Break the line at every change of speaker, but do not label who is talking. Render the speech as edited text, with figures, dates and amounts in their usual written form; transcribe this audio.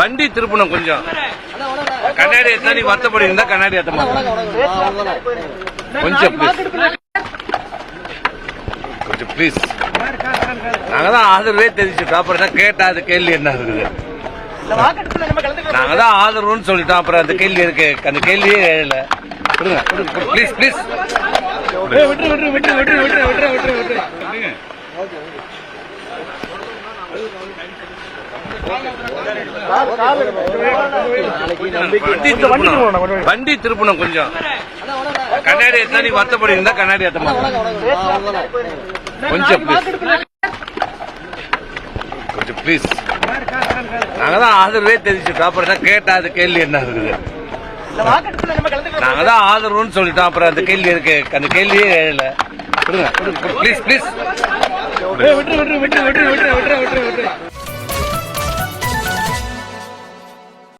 வண்டி திருப்பணும் கொஞ்சம். கண்ணாடி எத்தனை வருத்தப்படி இருந்தா கண்ணாடி ஏத்த கொஞ்சம் கொஞ்சம் பிளீஸ். நாங்க தான் ஆதரவே தெரிவிச்சுட்டோம். அப்புறம் கேட்டா அது கேள்வி என்ன இருக்குது? நாங்க தான் ஆதரவுன்னு சொல்லிட்டோம். அப்புறம் அந்த கேள்வி இருக்கு, அந்த கேள்வியே எழல. Please please. வண்டி திருப்பணும் கொஞ்சம். கண்ணாடி எத்தனை வருத்தப்படி இருந்தா கண்ணாடி ஏத்த கொஞ்சம் கொஞ்சம் பிளீஸ். நாங்க தான் ஆதரவே தெரிவிச்சுட்டோம். அப்புறம் கேட்டா அது கேள்வி என்ன இருக்குது? நாங்க தான் ஆதரவுன்னு சொல்லிட்டோம். அப்புறம் அந்த கேள்வி இருக்கு, அந்த கேள்வியே எழல. Please please.